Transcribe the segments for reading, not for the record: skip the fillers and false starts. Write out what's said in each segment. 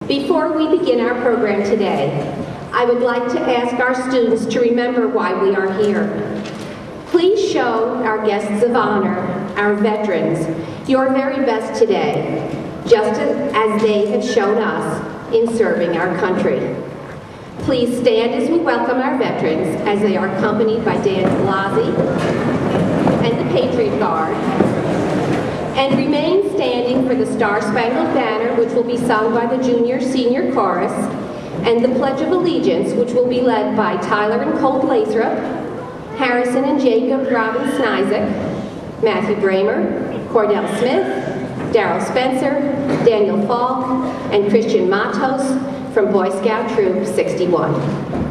Before we begin our program today, I would like to ask our students to remember why we are here. Please show our guests of honor, our veterans, your very best today, just as they have shown us in serving our country. Please stand as we welcome our veterans as they are accompanied by Dan Blasey and the Patriot Guard. And remain standing for the Star-Spangled Banner, which will be sung by the Junior-Senior Chorus, and the Pledge of Allegiance, which will be led by Tyler and Colt Lathrop, Harrison and Jacob Robin Snyzik, Matthew Bramer, Cordell Smith, Darrell Spencer, Daniel Falk, and Christian Matos from Boy Scout Troop 61.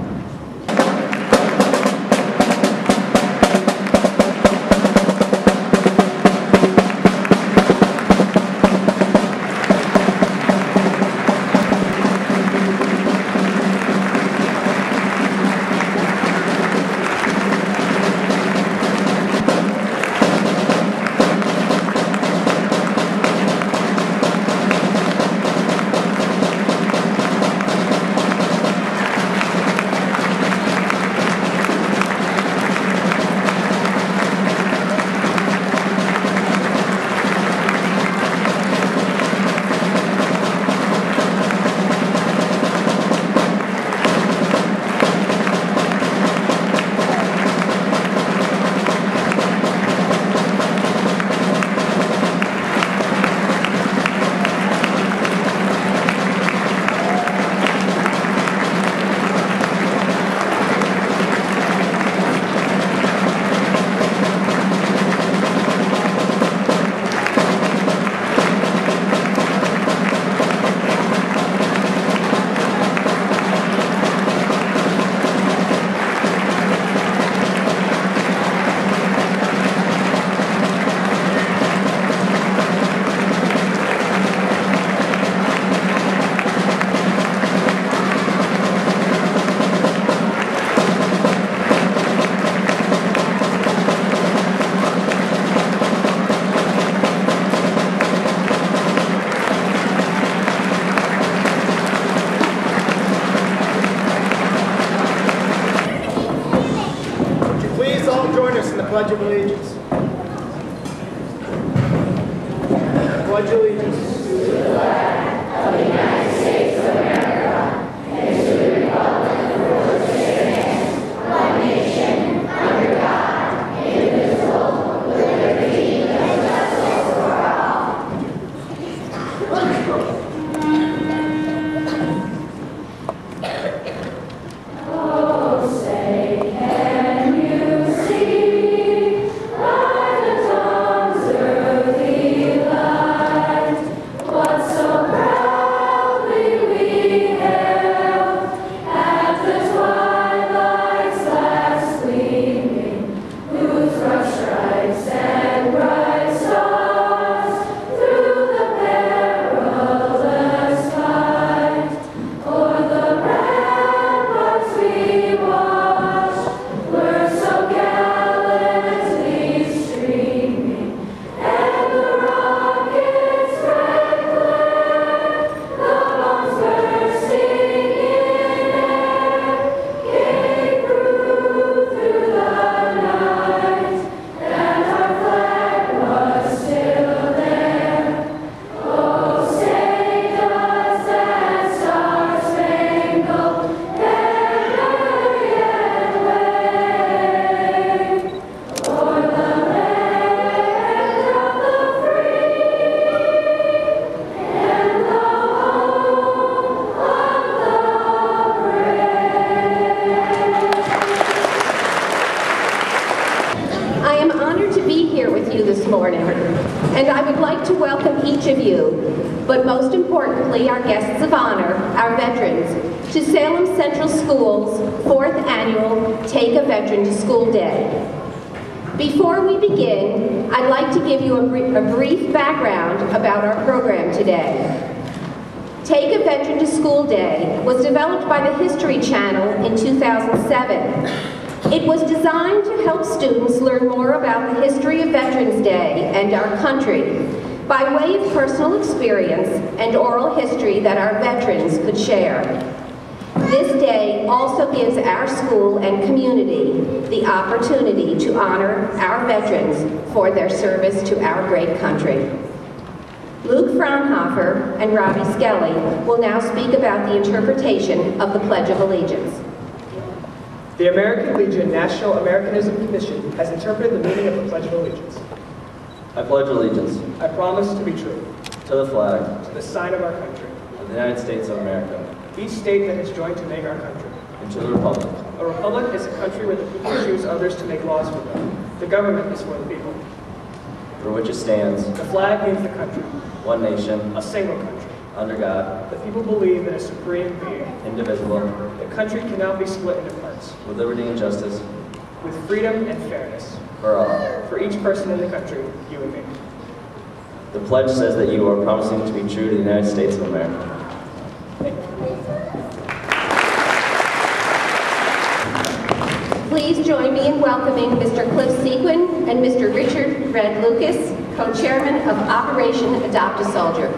Pledge of Allegiance. Pledge allegiance to the flag of the United States of America and to the republic for which it stands, one nation, under God, indivisible, with liberty and justice for all. Oh, say, can you see? And I would like to welcome each of you, but most importantly our guests of honor, our veterans, to Salem Central School's 4th annual Take a Veteran to School Day. Before we begin, I'd like to give you a brief background about our program today. Take a Veteran to School Day was developed by the History Channel in 2007. It was designed to help students learn more about the history of Veterans Day and our country, by way of personal experience and oral history that our veterans could share. This day also gives our school and community the opportunity to honor our veterans for their service to our great country. Luke Fraunhofer and Robbie Skelly will now speak about the interpretation of the Pledge of Allegiance. The American Legion National Americanism Commission has interpreted the meaning of the Pledge of Allegiance. I pledge allegiance I promise to be true to the flag to the sign of our country, of the United States of America, each state that has joined to make our country. and to the republic A republic is a country where the people choose others to make laws for them. The government is for the people. for which it stands, The flag means the country, one nation, a single country. under God, The people believe in a supreme being. indivisible, The country cannot be split into parts, with liberty and justice with freedom and fairness for all. for each person in the country, you and me. The pledge says that you are promising to be true to the United States of America. Thank you. Please join me in welcoming Mr. Cliff Sequin and Mr. Richard Red Lucas, co-chairman of Operation Adopt a Soldier.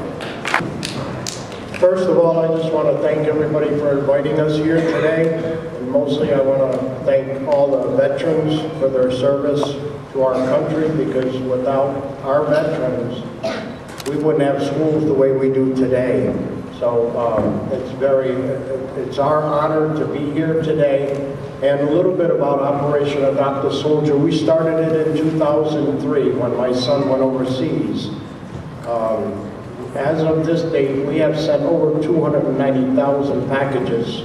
First of all, I just want to thank everybody for inviting us here today. And mostly I want to thank all the veterans for their service to our country, because without our veterans, we wouldn't have schools the way we do today. So it's our honor to be here today. And a little bit about Operation Adopt a Soldier. We started it in 2003 when my son went overseas. As of this date, we have sent over 290,000 packages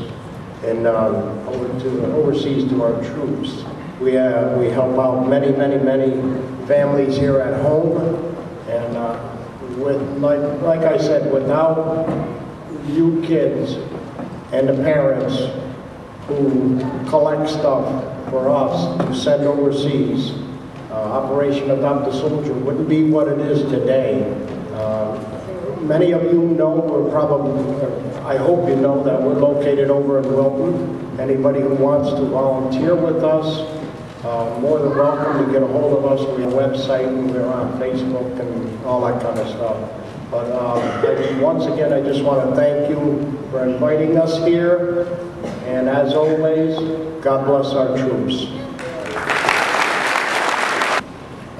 and overseas to our troops. We help out many families here at home, and like I said, without you kids and the parents who collect stuff for us to send overseas, Operation Adopt a Soldier wouldn't be what it is today. Many of you know, I hope you know, that we're located over in Wilton. Anybody who wants to volunteer with us, more than welcome to get a hold of us. We have a website and we're on Facebook and all that kind of stuff. But once again, I just want to thank you for inviting us here. And as always, God bless our troops.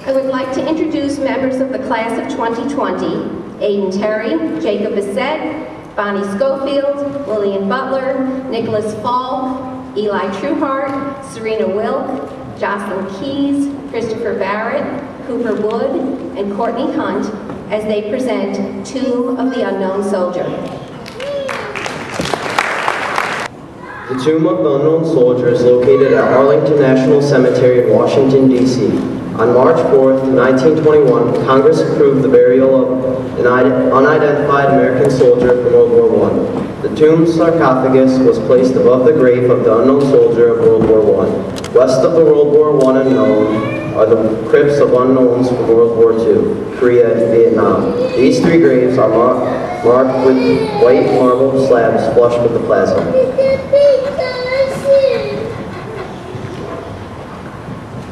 I would like to introduce members of the class of 2020, Aiden Terry, Jacob Bissett, Bonnie Schofield, Lillian Butler, Nicholas Falk, Eli Trueheart, Serena Wilk, Jocelyn Keys, Christopher Barrett, Cooper Wood, and Courtney Hunt as they present Tomb of the Unknown Soldier. The Tomb of the Unknown Soldier is located at Arlington National Cemetery in Washington, D.C. On March 4th, 1921, Congress approved the burial of an unidentified American soldier from World War I. The tomb's sarcophagus was placed above the grave of the unknown soldier of World War I. West of the World War I unknown are the crypts of unknowns from World War II, Korea, and Vietnam. These three graves are marked with white marble slabs flush with the plasma.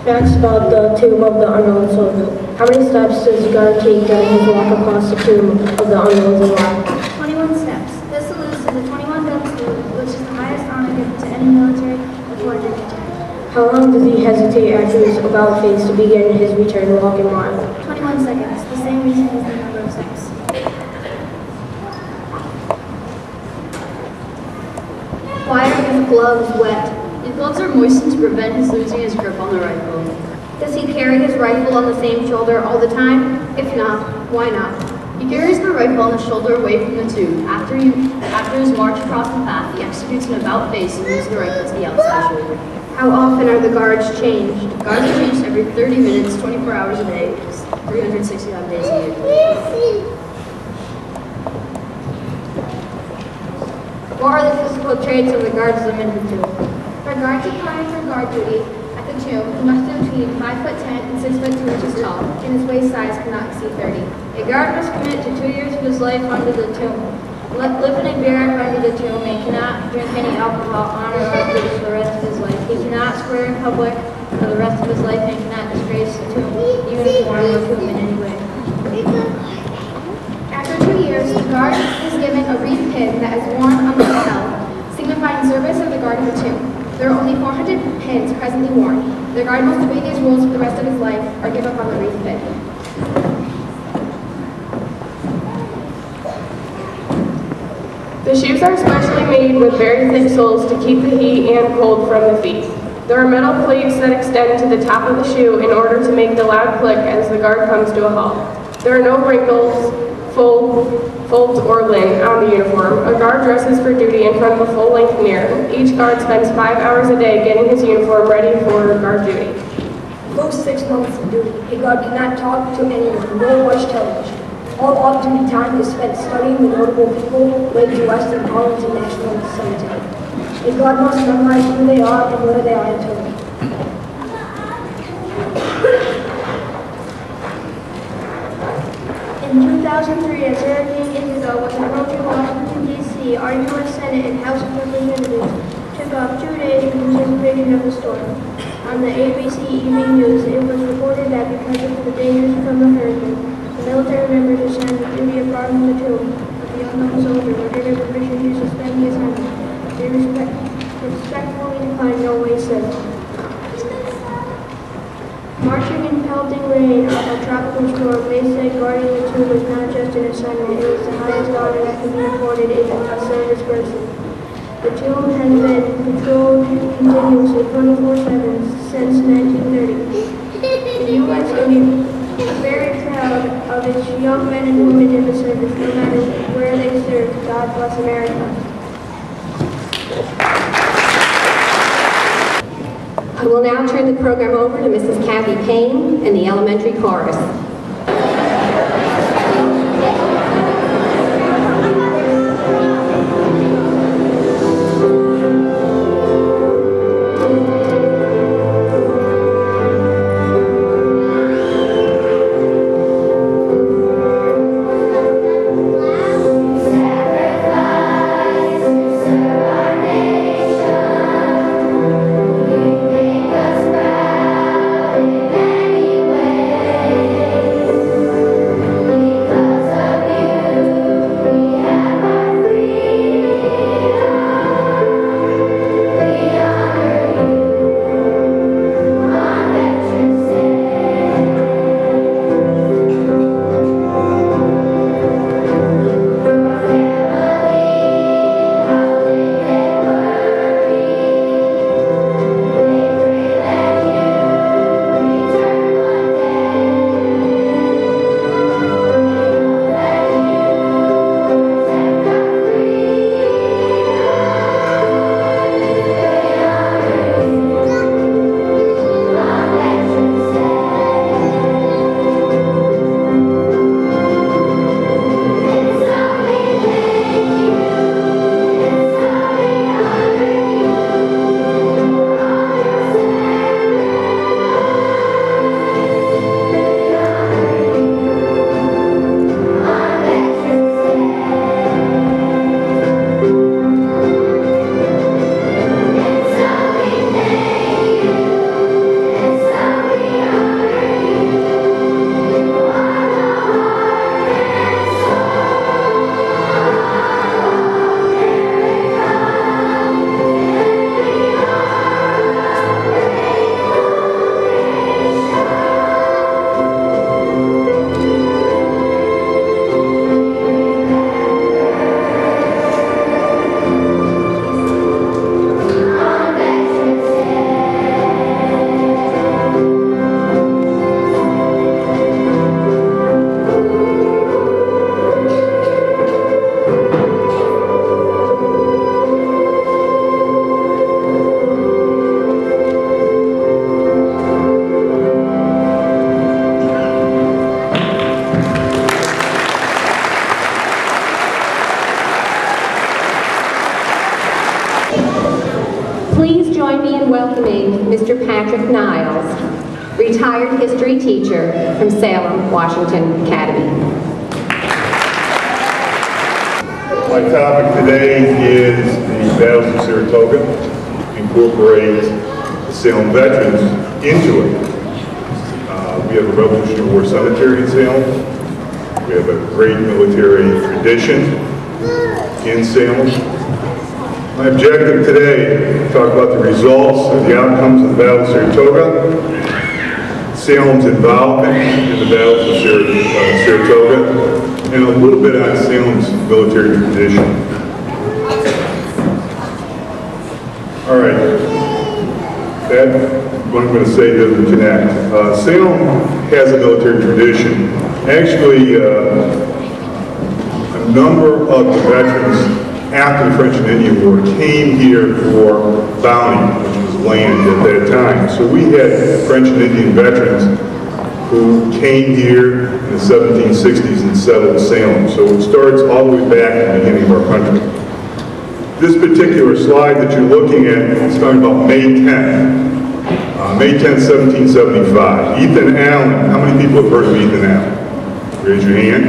Facts about the Tomb of the Unknown Soldier. How many steps does a guard take during his walk across the Tomb of the Unknown's alive? 21 steps. This alludes to the 21 Gun Salute, which is the highest honor given to any military before their return. How long does he hesitate after his about face to begin his return walk and run? 21 seconds, the same reason as the number of steps. Why are his gloves wet? His gloves are moistened to prevent his losing his grip on the rifle. Does he carry his rifle on the same shoulder all the time? If not, why not? He carries the rifle on the shoulder away from the tomb. After his march across the path, he executes an about face and moves the rifle to the outside shoulder. How often are the guards changed? Guards are changed every 30 minutes, 24 hours a day, 365 days a year. What are the physical traits of the guards limited to? For guards applying for guard duty at the tomb, he must be between 5'10" and 6'2" inches tall, and his waist size cannot exceed 30. A guard must commit to 2 years of his life under the tomb, live in a barrack under the tomb, and cannot drink any alcohol on or off it for the rest of his life. He cannot swear in public for the rest of his life and cannot disgrace the tomb, uniform, or tomb in any way. pin that is worn on the lapel, signifying service of the guard of the tomb. There are only 400 pins presently worn. The guard must obey these rules for the rest of his life or give up on the wreath pin. The shoes are specially made with very thick soles to keep the heat and cold from the feet. There are metal plates that extend to the top of the shoe in order to make the loud click as the guard comes to a halt. There are no wrinkles, folds, or lint on the uniform. A guard dresses for duty in front of a full-length mirror. Each guard spends 5 hours a day getting his uniform ready for guard duty. First 6 months of duty, a guard cannot talk to anyone, nor watch television. All off-duty time is spent studying the notable people laid to rest in Arlington National Cemetery. A guard must memorize who they are and where they are interred. In 2003, as 13 years ago, was approaching Washington, D.C., our U.S. Senate and House of Representatives took off 2 days in anticipation of the storm. On the ABC Evening News, it was reported that because of the dangers from the hurricane, the military members assigned the duty of guarding the tomb of the unknown soldier were given permission to suspend the assignment. They respectfully declined, no way said. Marching in pelting rain of a tropical storm, they say guarding the tomb was not just an assignment, it was the highest honor that can be afforded in a service person. The tomb has been patrolled continuously 24/7 since 1930. The U.S. can be very proud of its young men and women in the service, no matter where they serve. God bless America. I will now turn the program over to Mrs. Kathy Payne and the elementary chorus. Please join me in welcoming Mr. Patrick Niles, retired history teacher from Salem, Washington Academy. My topic today is the Battles of Saratoga. Incorporate the Salem veterans into it. We have a Revolutionary War cemetery in Salem. We have a great military tradition. in Salem. My objective today is to talk about the results and the outcomes of the Battle of Saratoga, Salem's involvement in the Battle of Saratoga, and a little bit on Salem's military tradition. All right, that what I'm going to say doesn't connect. Salem has a military tradition. Actually, a number of the veterans after the French and Indian War came here for bounty, which was land at that time. So we had French and Indian veterans who came here in the 1760s and settled Salem. So it starts all the way back at the beginning of our country. This particular slide that you're looking at is talking about May 10th. May 10th, 1775. Ethan Allen. How many people have heard of Ethan Allen? Raise your hand.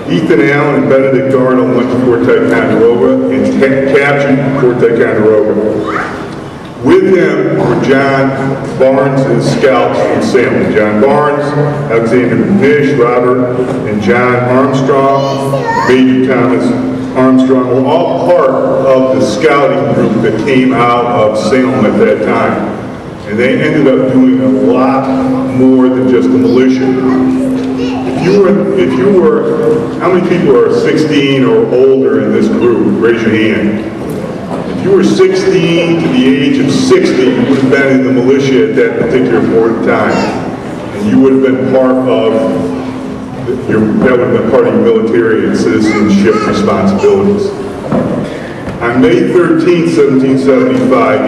Ethan Allen and Benedict Arnold went to Fort Ticonderoga and captured Fort Ticonderoga. With him were John Barnes' scouts from Salem. John Barnes, Alexander McNish, Robert and John Armstrong, Major Thomas Armstrong were all part of the scouting group that came out of Salem at that time. And they ended up doing a lot more than just the militia. If you were, how many people are 16 or older in this group? Raise your hand. If you were 16 to the age of 60, you would have been in the militia at that particular point in time. And you would have been part of, that would have been part of your military and citizenship responsibilities. On May 13, 1775,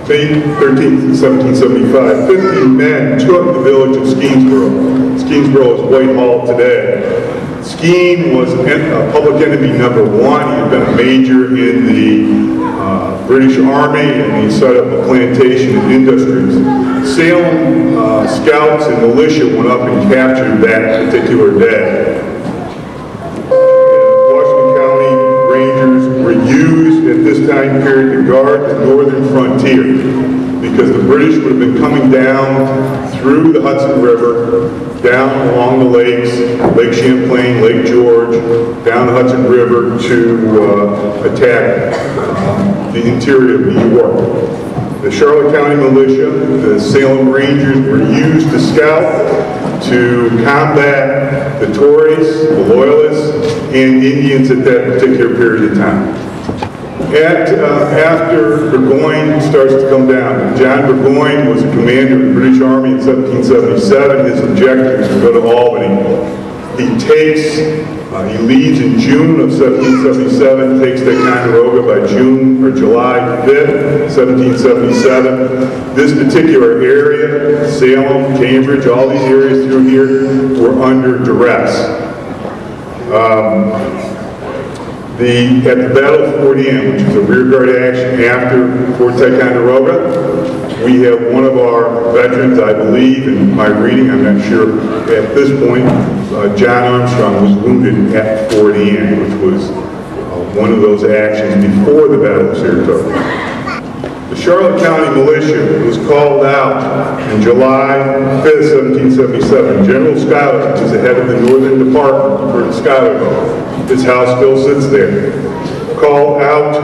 May 13, 1775, 50 men took the village of Skenesboro. Skenesboro is Whitehall today. Skene was public enemy number 1. He had been a major in the British Army, and he set up a plantation and industries. Salem scouts and militia went up and captured that particular day. Were used at this time period to guard the northern frontier because the British would have been coming down through the Hudson River, down along the lakes, Lake Champlain, Lake George, down the Hudson River to attack the interior of New York. The Charlotte County Militia, the Salem Rangers were used to scout, to combat the Tories, the Loyalists, and Indians at that particular period of time. After Burgoyne starts to come down, John Burgoyne was a commander of the British Army in 1777. His objective was to go to Albany. He leaves in June of 1777, takes Ticonderoga by June or July 5th, 1777. This particular area, Salem, Cambridge, all these areas through here were under duress. At the Battle of Fort Anne, which is a rearguard action after Fort Ticonderoga, we have one of our veterans, I believe, in my reading, I'm not sure at this point, John Armstrong was wounded at Fort Anne, which was one of those actions before the Battle of Saratoga. The Charlotte County Militia was called out on July 5th, 1777. General Schuyler, who was the head of the Northern Department for Schuylerville, his house still sits there, called out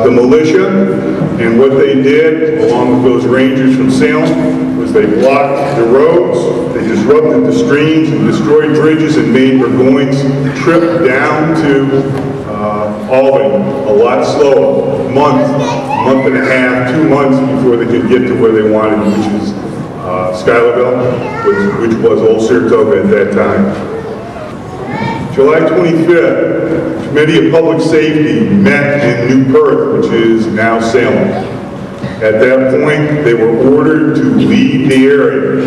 the militia, and what they did, along with those Rangers from Salem, was they blocked the roads, they disrupted the streams and destroyed bridges and made Burgoyne's trip down to Albany a lot slower, month and a half, 2 months before they could get to where they wanted, which is Schuylerville, which was Old Saratoga at that time. July 25th, the Committee of Public Safety met in New Perth, which is now Salem. At that point, they were ordered to leave the area,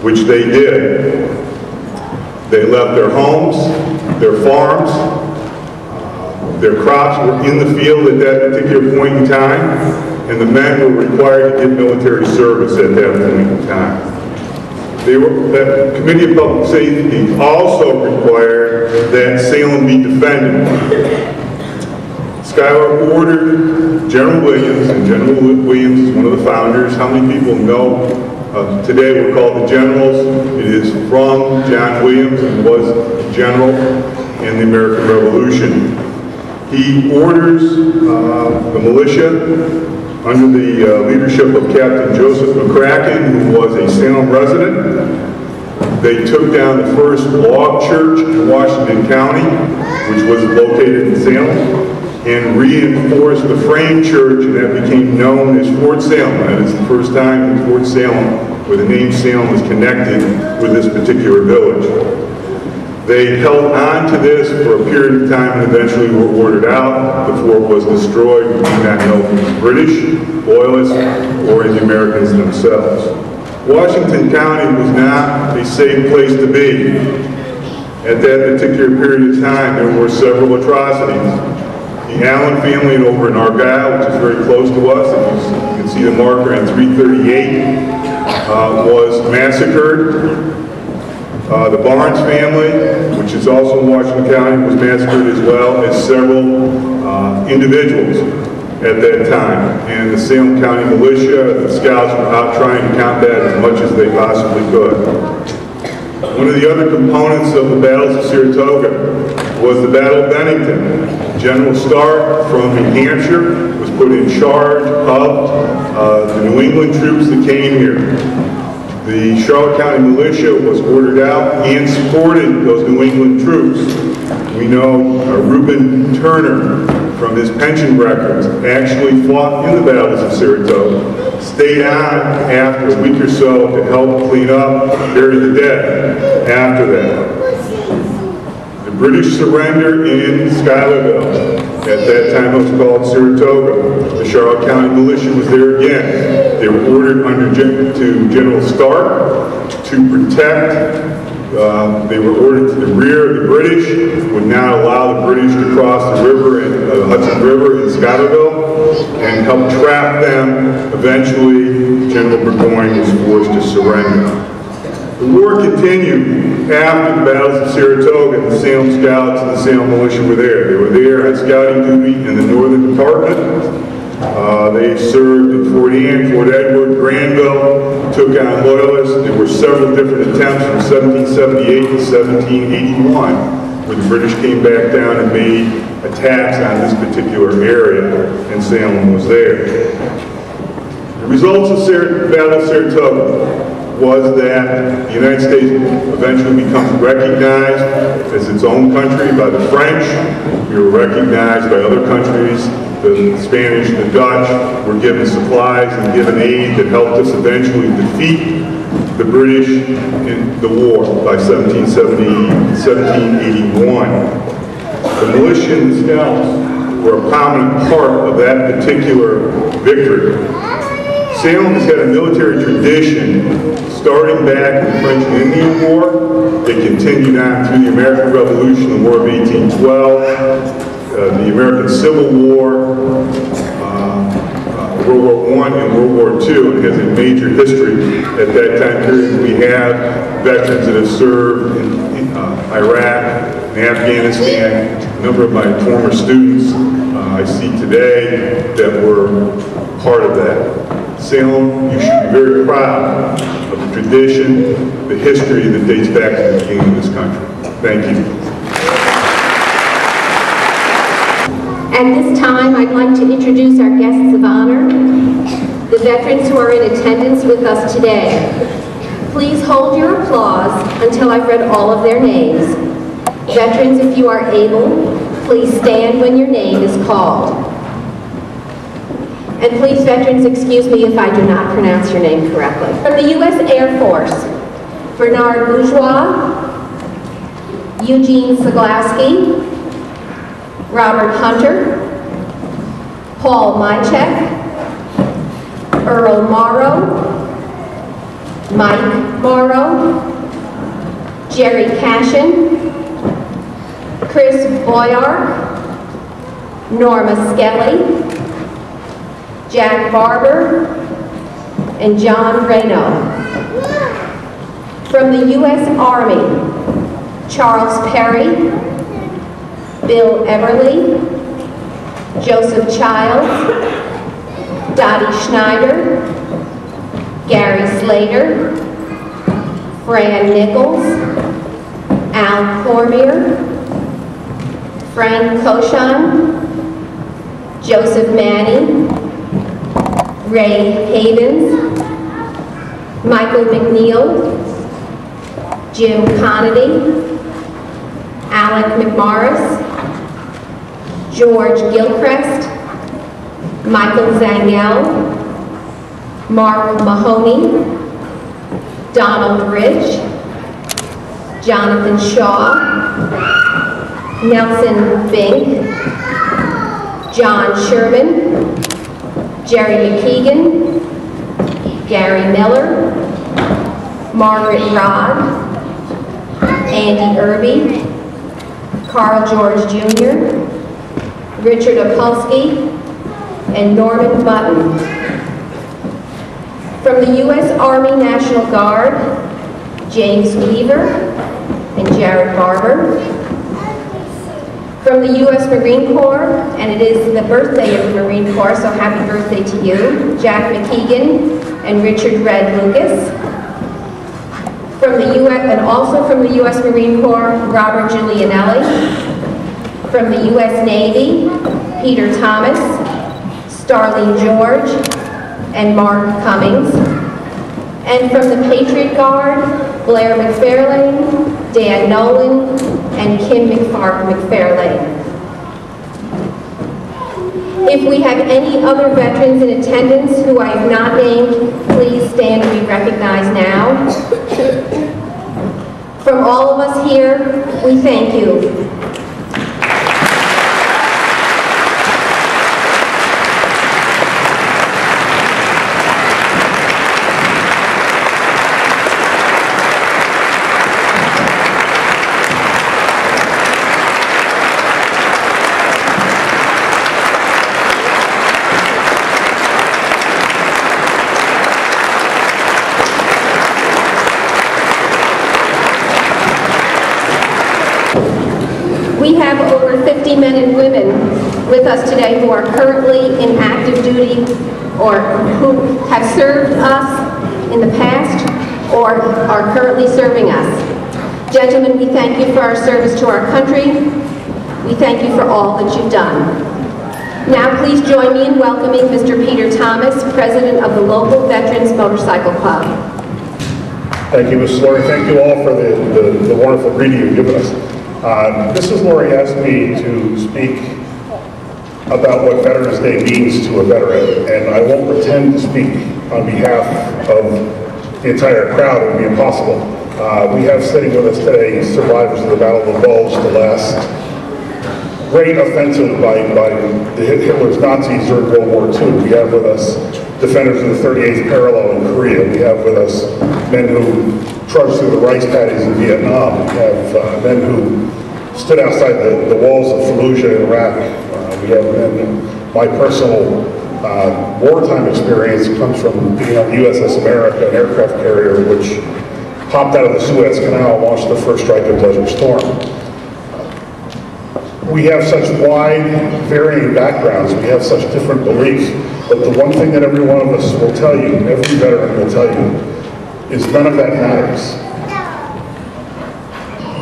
which they did. They left their homes, their farms, their crops were in the field at that particular point in time, and the men were required to get military service at that point in time. That Committee of Public Safety also required that Salem be defended. Schuyler ordered General Williams, and General Williams is one of the founders. How many people know Today we're called the Generals. It is from John Williams, who was a general in the American Revolution. He orders the militia under the leadership of Captain Joseph McCracken, who was a Salem resident. They took down the first log church in Washington County, which was located in Salem, and reinforced the frame church, and that became known as Fort Salem. That is the first time in Fort Salem where the name Salem was connected with this particular village. They held on to this for a period of time and eventually were ordered out. The fort was destroyed. We do not know if it was British, Loyalists, or the Americans themselves. Washington County was not a safe place to be. At that particular period of time, there were several atrocities. The Allen family over in Argyle, which is very close to us, you can see the marker on 338, was massacred. The Barnes family, which is also in Washington County, was massacred, as well as several individuals at that time. And the Salem County militia, the scouts, were out trying to combat as much as they possibly could. One of the other components of the battles of Saratoga was the Battle of Bennington. General Stark from New Hampshire was put in charge of the New England troops that came here. The Charlotte County militia was ordered out and supported those New England troops. We know Reuben Turner, from his pension records, actually fought in the battles of Saratoga, stayed on after a week or so to help clean up, bury the dead after that. The British surrender in Schuylerville. At that time it was called Saratoga. The Charlotte County militia was there again. They were ordered under to General Stark to protect. They were ordered to the rear of the British, would not allow the British to cross the river, the Hudson River in Schuylerville, and help trap them. Eventually, General Burgoyne was forced to surrender. The war continued after the battles of Saratoga, and the Salem Scouts and the Salem Militia were there. They were there on scouting duty in the Northern Department. They served in Fort Anne, Fort Edward, Granville, took on Loyalists. There were several different attempts from 1778 to 1781 where the British came back down and made attacks on this particular area, and Salem was there. The results of the Battle of Saratoga was that the United States eventually becomes recognized as its own country by the French. We were recognized by other countries. The Spanish, the Dutch were given supplies and given aid that helped us eventually defeat the British in the war by 1781. The militia and the scouts were a prominent part of that particular victory. Salem has had a military tradition starting back in the French and Indian War. They continued on through the American Revolution, the War of 1812, the American Civil War, World War I and World War II. It has a major history at that time period. We have veterans that have served in Iraq and Afghanistan. A number of my former students I see today that were part of that. Salem, you should be very proud of the tradition, the history that dates back to the beginning of this country. Thank you. At this time, I'd like to introduce our guests of honor, the veterans who are in attendance with us today. Please hold your applause until I've read all of their names. Veterans, if you are able, please stand when your name is called. And please, veterans, excuse me if I do not pronounce your name correctly. From the U.S. Air Force, Bernard Bourgeois, Eugene Saglaski, Robert Hunter, Paul Mychek, Earl Morrow, Mike Morrow, Jerry Cashin, Chris Boyar, Norma Skelly, Jack Barber, and John Reno. From the U.S. Army, Charles Perry, Bill Everly, Joseph Childs, Dottie Schneider, Gary Slater, Fran Nichols, Al Cormier, Frank Koshan, Joseph Manning, Ray Havens, Michael McNeil, Jim Connedy, Alec McMorris, George Gilchrist, Michael Zangel, Mark Mahoney, Donald Rich, Jonathan Shaw, Nelson Bink, John Sherman, Jerry McKeegan, Gary Miller, Margaret Rod, Andy Irby, Carl George Jr., Richard Opolsky, and Norman Button. From the U.S. Army National Guard, James Weaver and Jared Barber. From the U.S. Marine Corps, and it is the birthday of the Marine Corps, so happy birthday to you, Jack McKeegan and Richard Red Lucas. From the U.S. and also from the U.S. Marine Corps, Robert Giulianelli. From the U.S. Navy, Peter Thomas, Starlene George, and Mark Cummings. And from the Patriot Guard, Blair McFarlane, Dan Nolan, and Kim McFarlane. If we have any other veterans in attendance who I have not named, please stand and be recognized now. From all of us here, we thank you. We have over 50 men and women with us today who are currently in active duty or who have served us in the past or are currently serving us. Gentlemen, we thank you for our service to our country. We thank you for all that you've done. Now please join me in welcoming Mr. Peter Thomas, President of the local Veterans Motorcycle Club. Thank you, Ms. Lori. Thank you all for the wonderful greeting you've given us. Mrs. Lori asked me to speak about what Veterans Day means to a veteran, and I won't pretend to speak on behalf of the entire crowd. It would be impossible. We have sitting with us today survivors of the Battle of the Bulge, the last great offensive by Hitler's Nazis during World War II. We have with us defenders of the 38th parallel in Korea. We have with us men who trudged through the rice paddies in Vietnam. We have men who stood outside the walls of Fallujah in Iraq. We have men, my personal wartime experience comes from being on the USS America, an aircraft carrier which popped out of the Suez Canal and launched the first strike of Desert Storm. We have such wide, varying backgrounds, we have such different beliefs, but the one thing that every one of us will tell you, every veteran will tell you, is none of that matters.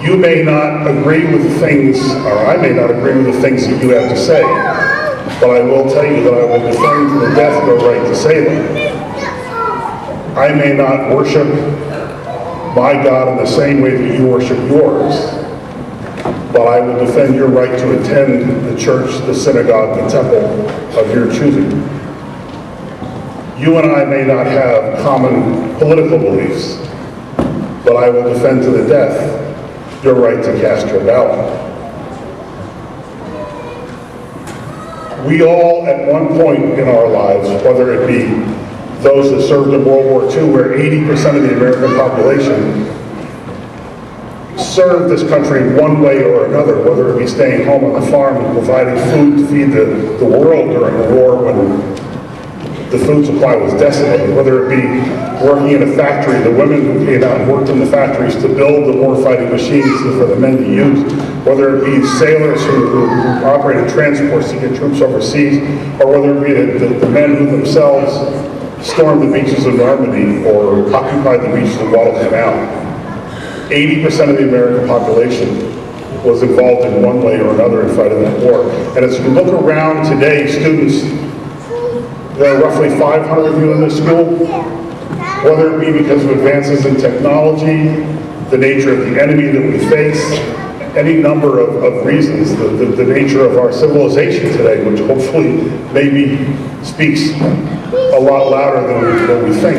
You may not agree with things, or I may not agree with the things that you have to say, but I will tell you that I will defend to the death your right to say them. I may not worship my God in the same way that you worship yours, but I will defend your right to attend the church, the synagogue, the temple of your choosing. You and I may not have common political beliefs, but I will defend to the death your right to cast your ballot. We all, at one point in our lives, whether it be those that served in World War II, where 80% of the American population served this country in one way or another, whether it be staying home on the farm and providing food to feed the world during the war when the food supply was decimated, whether it be working in a factory, the women who came out and worked in the factories to build the war-fighting machines for the men to use, whether it be sailors who operated transports to get troops overseas, or whether it be the men who themselves stormed the beaches of Normandy or occupied the beaches of Guadalcanal, 80% of the American population was involved in one way or another in fighting that war. And as you look around today, students, there are roughly 500 of you in this school, whether it be because of advances in technology, the nature of the enemy that we face, any number of reasons, the nature of our civilization today, which hopefully maybe speaks a lot louder than we think.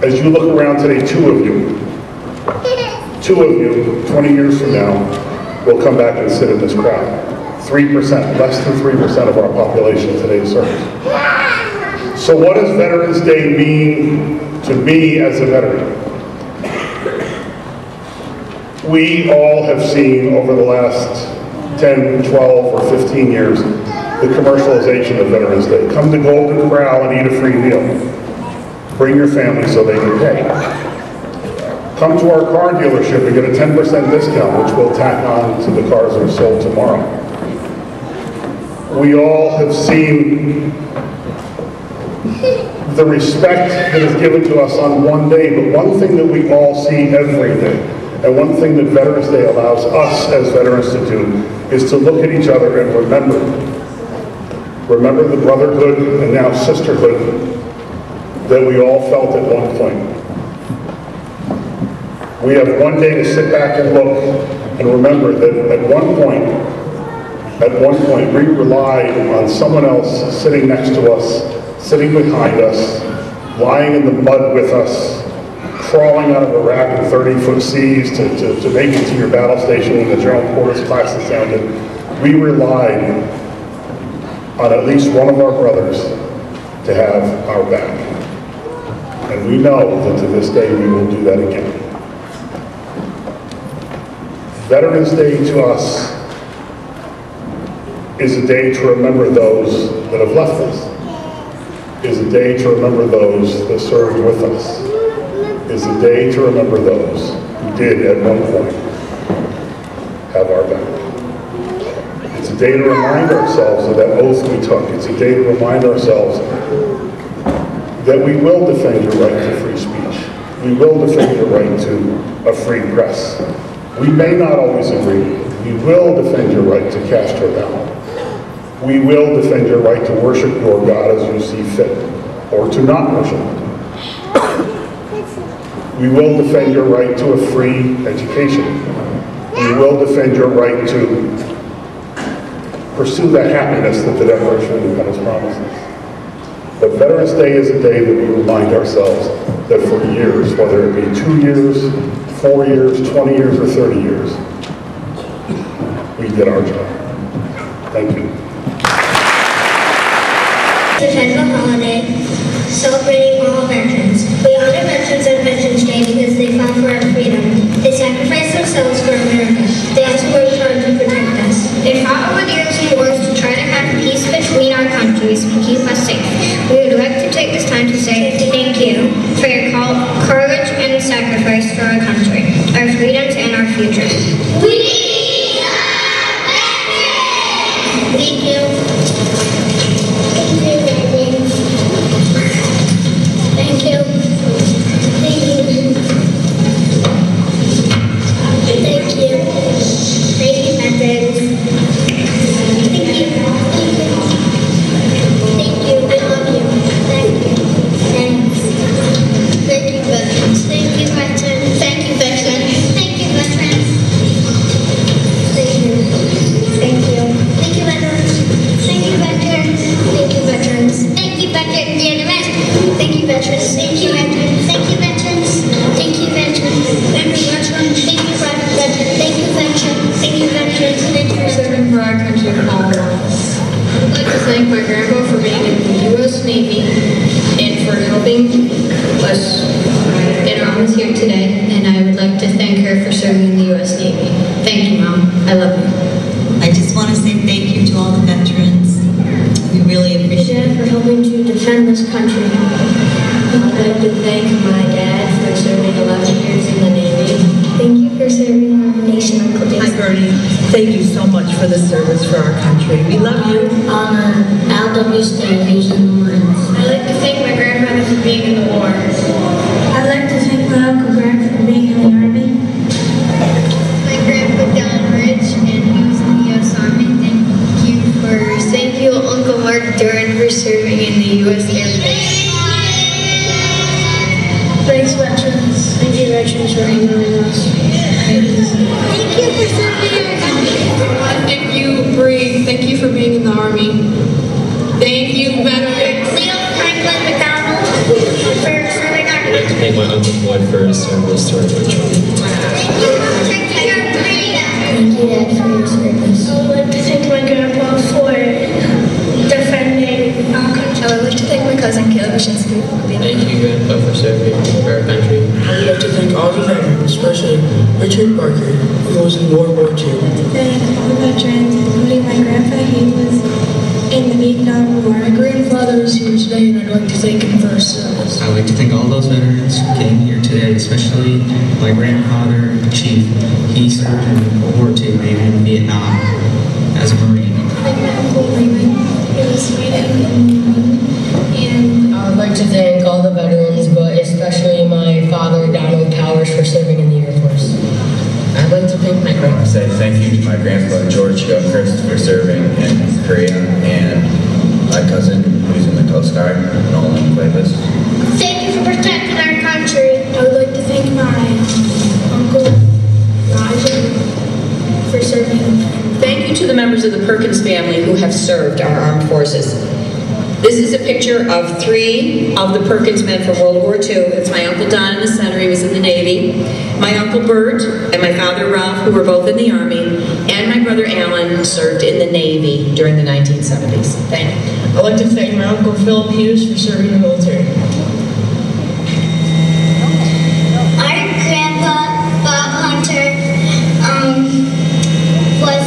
As you look around today, two of you, 20 years from now, will come back and sit in this crowd. 3%, less than 3% of our population today serves. So what does Veterans Day mean to me as a veteran? We all have seen over the last 10, 12, or 15 years the commercialization of Veterans Day. Come to Golden Corral and eat a free meal. Bring your family so they can pay. Come to our car dealership and get a 10% discount, which we'll tack on to the cars that are sold tomorrow. We all have seen the respect that is given to us on one day, but one thing that we all see every day, and one thing that Veterans Day allows us as veterans to do, is to look at each other and remember. Remember the brotherhood and now sisterhood that we all felt at one point. We have one day to sit back and look and remember that at one point, we relied on someone else sitting next to us, sitting behind us, lying in the mud with us, crawling out of a rack in 30-foot seas to make it to your battle station when the general quarters classes sounded. We relied on at least one of our brothers to have our back. And we know that to this day we will do that again. Veterans Day to us is a day to remember those that have left us, is a day to remember those that served with us, is a day to remember those who did at one point have our back. It's a day to remind ourselves of that oath we took. It's a day to remind ourselves that we will defend your right to free speech. We will defend your right to a free press. We may not always agree. We will defend your right to cast your ballot. We will defend your right to worship your God as you see fit, or to not worship. We will defend your right to a free education. We will defend your right to pursue that happiness that the Declaration of Independence promises. But Veterans Day is a day that we remind ourselves that for years, whether it be 2 years, 4 years, 20 years, or 30 years, we did our job. Thank you. The federal holiday celebrating all veterans. We honor veterans on Veterans Day because they fought for our freedom. They sacrificed themselves for America. They also worked hard to protect us. They fought over the years and wars to try to have peace between our countries and keep us safe. We would like to take this time to say thank you for your courage and sacrifice for our country, our freedoms, and our future. We are veterans! Thank you. Thank you, veterans. Thank you. Thank you. Thank you. Thank you, veterans. Thank you. Thank you. I love you. Thank you. Thanks. Thank you, veterans. Thank you, veterans. Thank you, veterans. Thank you, veterans. Thank you. Thank you. Thank you, veterans. Thank you, veterans. Thank you, veterans. Thank you, veterans. You're the best. Thank you, veterans. Thank you, veterans. Thank you, veterans. Thank you, veterans. Thank you, veterans. Thank you, veterans. Thank you, veterans. Thank you, veterans. Thank you for serving for our country for all of us. I would like to thank my grandpa for being in the U.S. Navy and for helping us in our arms here today. And I would like to thank her for serving in the U.S. Navy. Thank you, Mom. I love you. I just want to say thank you to all the veterans. We really appreciate it. For helping to defend this country. I'd like to thank my dad for serving 11 years in the Navy. Thank you for serving our nation, Uncle Hi, Jason. Bernie. Thank you so much for the service for our country. We love you. Al W. Stan, who's in the Marines. I'd like to thank my being in the war. I'd like to thank my Uncle Greg for being in the Army. My grandpa Don Rich, and he was in the U.S. Army. Thank you, Uncle Mark Duran, for serving in the U.S. Air Force. Thanks, veterans. Thank you, veterans, for emailing us. Thank you for serving. Thank you, Bree. Thank you for being in the Army. Thank you, veterans. Leo Franklin McDonald for serving our I'd like to thank my Uncle Floyd for his service to our country. Thank you, Secretary Marina. Thank you, Dad, for your service. I would like to thank my grandpa for defending our country. I would like to thank my cousin Caleb Wyszynski for being Thank you, Grandpa, for serving our country. I would like to thank all the veterans, especially Richard Parker, who was in World War II. Thank all the veterans, including my grandpa. He was in the Vietnam War. My grandfather is here today, and I'd like to thank him for his service. I'd like to thank all those veterans who came here today, especially my grandfather, Chief. He served in World War II and in Vietnam as a Marine. Thank my Uncle Raymond. He was fighting in the Marine. And I would like to thank all the veterans, but especially my father, Donald Powers, for serving in the Air Force. I'd like to thank my grandpa. I say thank you to my grandpa, George Gilchrist, for serving in Korea, and my cousin, who's in the Coast Guard, Nolan Cuevas. Thank you for protecting our country. I would like to thank my Uncle Roger for serving. Thank you to the members of the Perkins family who have served our armed forces. This is a picture of 3 of the Perkins men from World War II. It's my Uncle Don in the center, he was in the Navy, my Uncle Bert and my father Ralph, who were both in the Army, and my brother Alan served in the Navy during the 1970s. Thank you. I'd like to thank my Uncle Philip Hughes for serving in the military. Our grandpa, Bob Hunter, was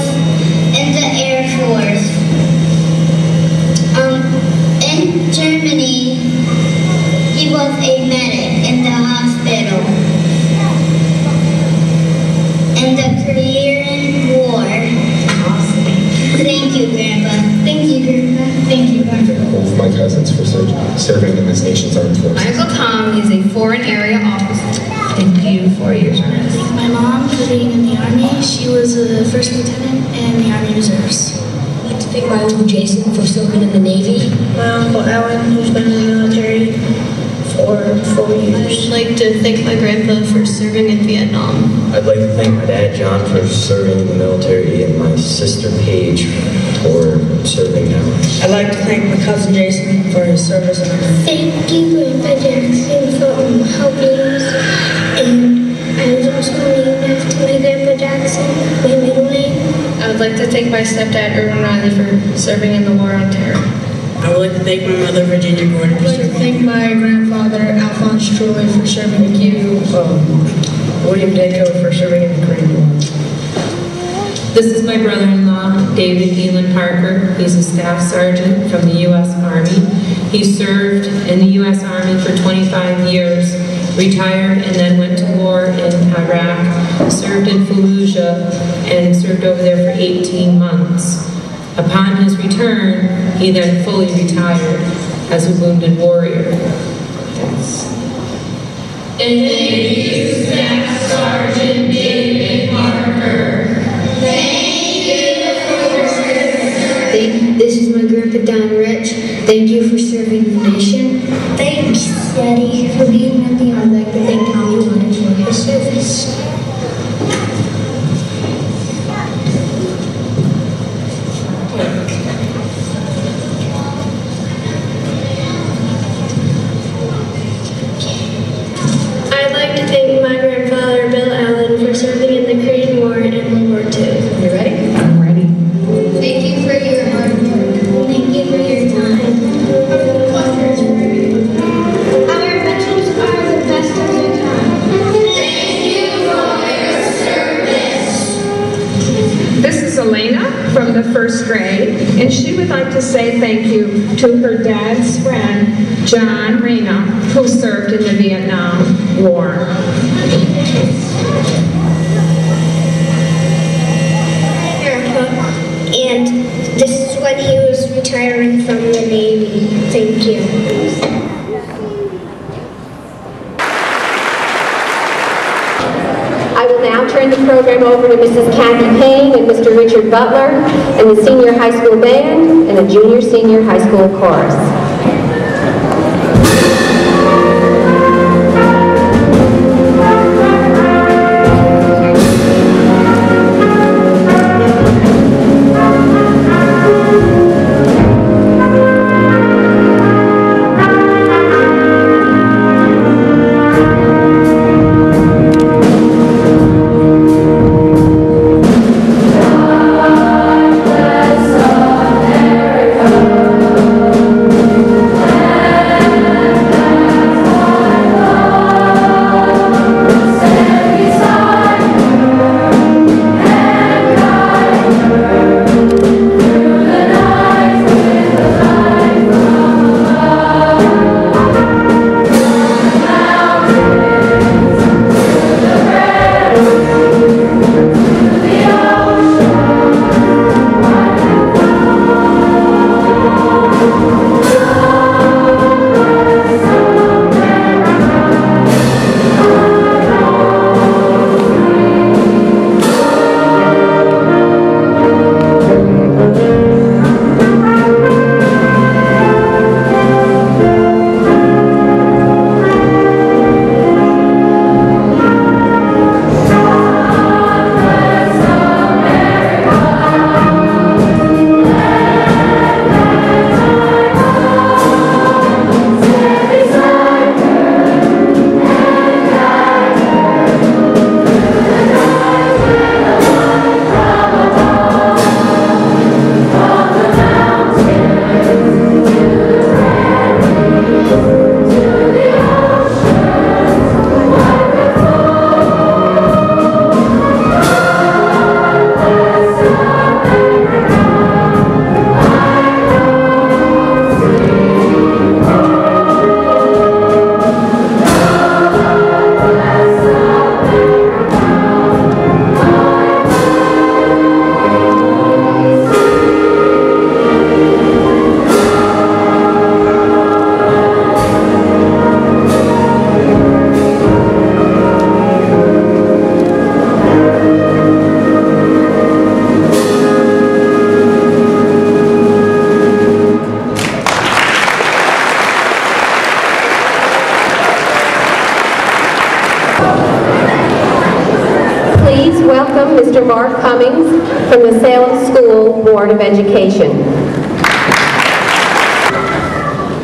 in the Air Force. In Germany, he was a medic in the hospital. In the Korean War. Thank you, Grandpa. Thank you, Grandpa. Thank you, Grandpa. Both my cousins for serving in this nation's armed forces. My Uncle Tom is a foreign area officer. Thank you for your service. Thank my mom for being in the Army. She was a first lieutenant in the Army Reserves. I'd like to thank my Uncle Jason for serving in the Navy. My Uncle Alan, who's been in the military for 4 years. I'd like to thank my grandpa for serving in Vietnam. I'd like to thank my dad, John, for serving in the military, and my sister, Paige, for serving now. I'd like to thank my cousin Jason for his service in the Army. Thank you, Grandpa Jackson, for helping us. And I was also named after my Grandpa Jackson, my middle name. I would like to thank my stepdad, Irvin Riley, for serving in the War on Terror. I would like to thank my mother, Virginia Gordon, for serving. I'd like to thank my grandfather, Alphonse Troy, for serving. Thank you, William Danko, for serving in the Korean War. This is my brother-in-law, David Nealon Parker. He's a staff sergeant from the U.S. Army. He served in the U.S. Army for 25 years, retired, and then went to war in Iraq, served in Fallujah, and served over there for 18 months. Upon his return, he then fully retired as a wounded warrior. Thank you, Staff Sergeant David Parker. Thank you for serving. This is my Grandpa Don Rich. Thank you for serving the nation. Thanks, Daddy, for being in the Army. I'd like to thank Tommy Wood for his service. I'd like to thank my grandfather, Bill Allen, for serving in the Korean War and World War II. You ready? I'm ready. Thank you for your hard work. Thank you for your time. Our veterans are the best of their time. Thank you for your service. This is Elena from the first grade, and she would like to say thank you to her dad's friend, John Rena, who served in the Vietnam War. Grandpa, and this is when he was retiring from the Navy. Thank you. I will now turn the program over to Mrs. Kathy Payne and Mr. Richard Butler and the senior high school band and the junior-senior high school chorus. Mr. Mark Cummings from the Salem School Board of Education.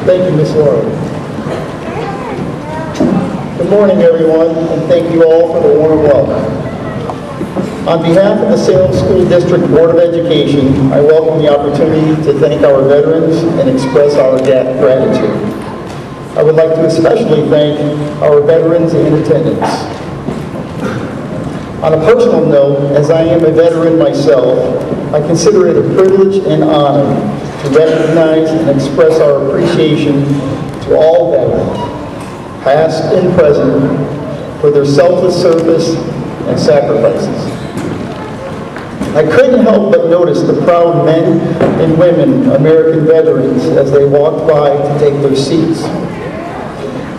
Thank you, Ms. Laura. Good morning, everyone, and thank you all for the warm welcome. On behalf of the Salem School District Board of Education, I welcome the opportunity to thank our veterans and express our gratitude. I would like to especially thank our veterans in attendance. On a personal note, as I am a veteran myself, I consider it a privilege and honor to recognize and express our appreciation to all veterans, past and present, for their selfless service and sacrifices. I couldn't help but notice the proud men and women, American veterans, as they walked by to take their seats.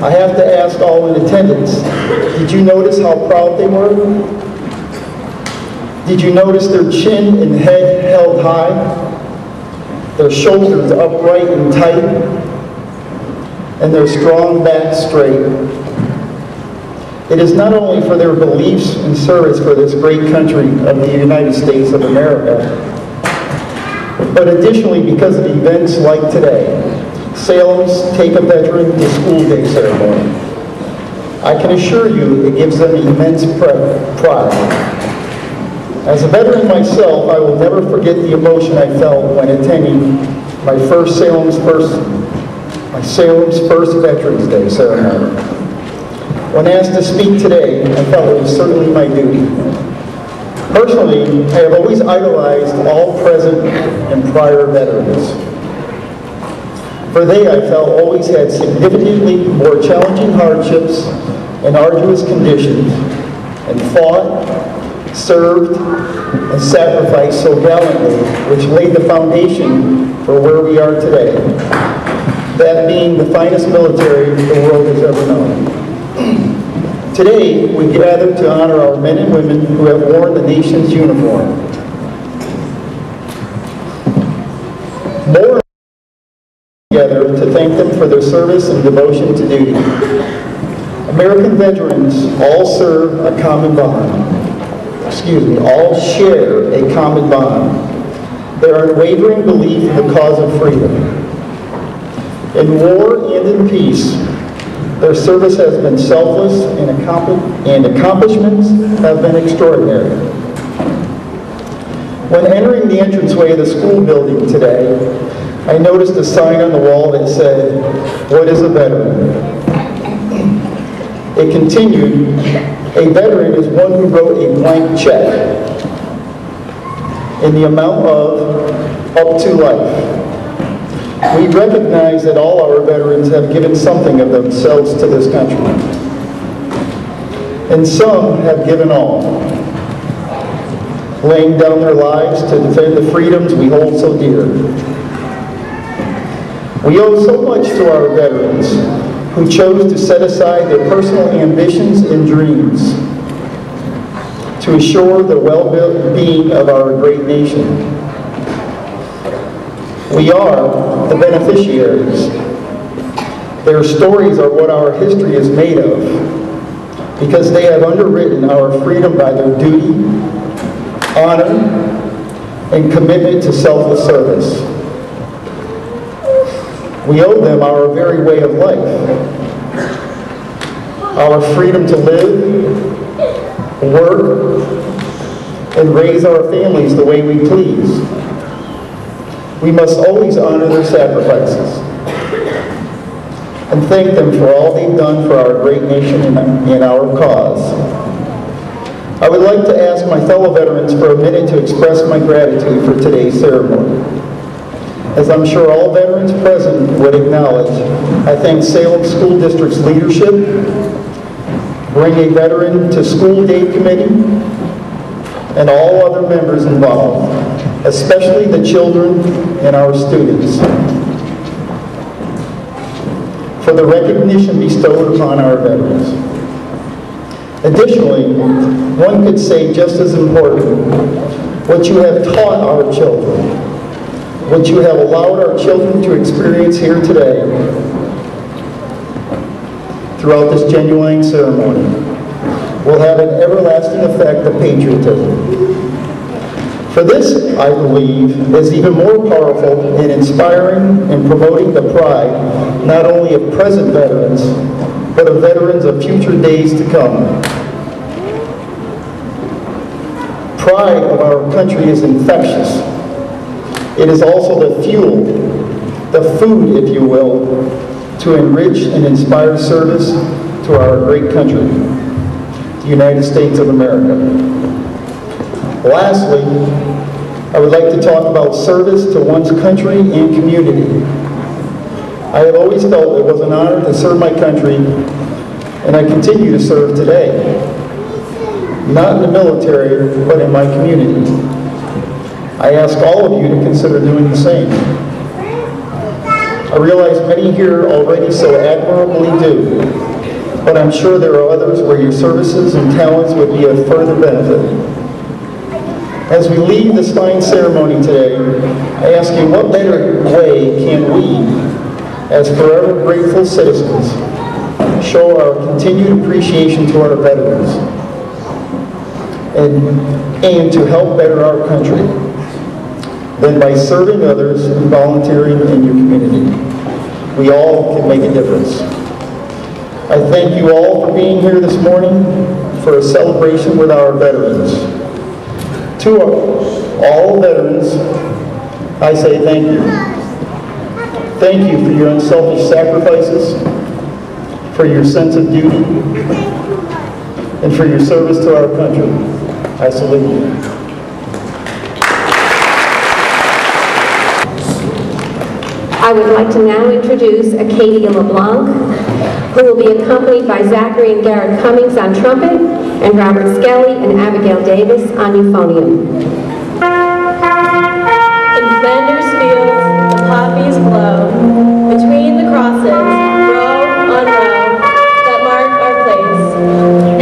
I have to ask all in attendance, did you notice how proud they were? Did you notice their chin and head held high? Their shoulders upright and tight? And their strong back straight? It is not only for their beliefs and service for this great country of the United States of America, but additionally because of events like today, Salem's Take a Veteran to School Day ceremony. I can assure you it gives them immense pride. As a veteran myself, I will never forget the emotion I felt when attending my Salem's first Veterans Day ceremony. When asked to speak today, I felt it was certainly my duty. Personally, I have always idolized all present and prior veterans. For they, I felt, always had significantly more challenging hardships and arduous conditions, and fought, served, and sacrificed so gallantly, which laid the foundation for where we are today, that being the finest military the world has ever known. Today, we gather to honor our men and women who have worn the nation's uniform. More together to thank them for their service and devotion to duty. American veterans all serve a common bond. All share a common bond. Their unwavering belief in the cause of freedom. In war and in peace, their service has been selfless and accomplishments have been extraordinary. When entering the entranceway of the school building today, I noticed a sign on the wall that said, "What is a veteran?" It continued, "A veteran is one who wrote a blank check in the amount of up to life." We recognize that all our veterans have given something of themselves to this country. And some have given all, laying down their lives to defend the freedoms we hold so dear. We owe so much to our veterans who chose to set aside their personal ambitions and dreams to assure the well-being of our great nation. We are the beneficiaries. Their stories are what our history is made of because they have underwritten our freedom by their duty, honor, and commitment to selfless service. We owe them our very way of life, our freedom to live, work, and raise our families the way we please. We must always honor their sacrifices and thank them for all they've done for our great nation and our cause. I would like to ask my fellow veterans for a minute to express my gratitude for today's ceremony. As I'm sure all veterans present would acknowledge, I thank Salem School District's leadership, Bring a Veteran to School Day Committee, and all other members involved, especially the children and our students, for the recognition bestowed upon our veterans. Additionally, one could say just as important, what you have taught our children, what you have allowed our children to experience here today throughout this genuine ceremony will have an everlasting effect of patriotism. For this, I believe, is even more powerful in inspiring and promoting the pride not only of present veterans, but of veterans of future days to come. Pride of our country is infectious. It is also the fuel, the food, if you will, to enrich and inspire service to our great country, the United States of America. Lastly, I would like to talk about service to one's country and community. I have always felt it was an honor to serve my country, and I continue to serve today. Not in the military, but in my community. I ask all of you to consider doing the same. I realize many here already so admirably do, but I'm sure there are others where your services and talents would be of further benefit. As we leave this fine ceremony today, I ask you, what better way can we, as forever grateful citizens, show our continued appreciation to our veterans and to help better our country than by serving others and volunteering in your community? We all can make a difference. I thank you all for being here this morning for a celebration with our veterans. To all veterans, I say thank you. Thank you for your unselfish sacrifices, for your sense of duty, and for your service to our country. I salute you. I would like to now introduce Acadia LeBlanc, who will be accompanied by Zachary and Garrett Cummings on trumpet, and Robert Skelly and Abigail Davis on euphonium. In Flanders fields, the poppies blow, between the crosses, row on row, that mark our place.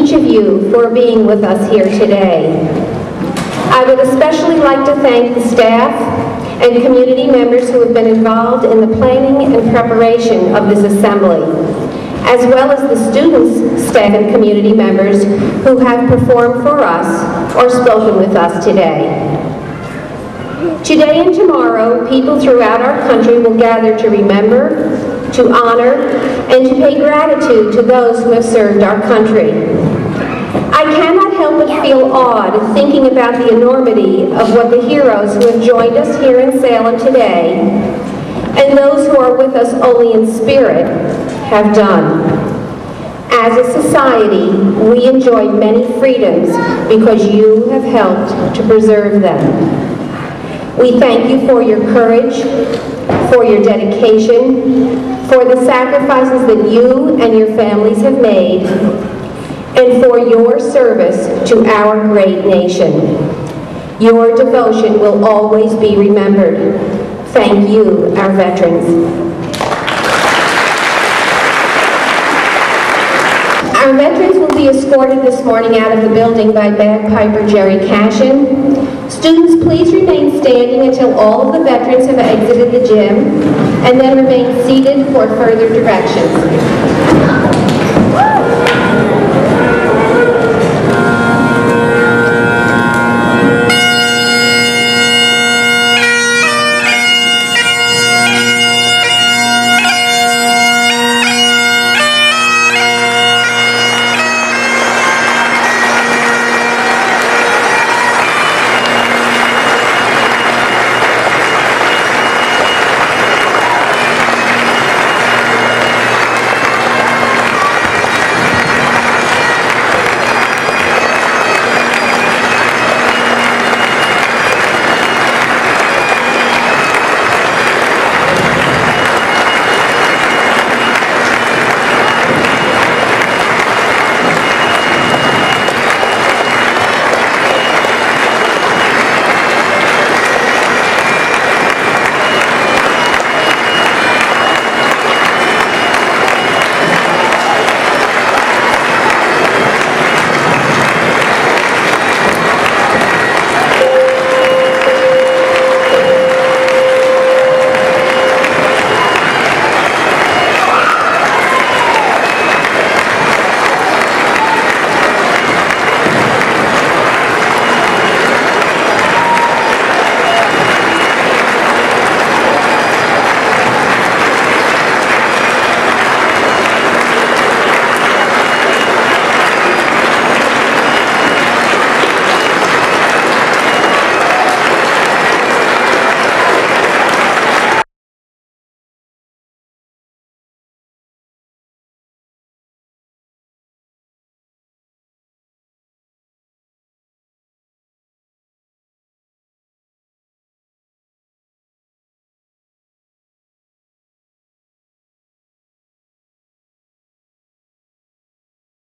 each of you for being with us here today. I would especially like to thank the staff and community members who have been involved in the planning and preparation of this assembly, as well as the students, staff, and community members who have performed for us or spoken with us today. Today and tomorrow, people throughout our country will gather to remember, to honor, and to pay gratitude to those who have served our country. I cannot help but feel awed thinking about the enormity of what the heroes who have joined us here in Salem today, and those who are with us only in spirit, have done. As a society, we enjoy many freedoms because you have helped to preserve them. We thank you for your courage, for your dedication, for the sacrifices that you and your families have made, and for your service to our great nation. Your devotion will always be remembered. Thank you, our veterans. Our veterans will be escorted this morning out of the building by bagpiper Jerry Cashin. Students, please remain standing until all of the veterans have exited the gym, and then remain seated for further directions.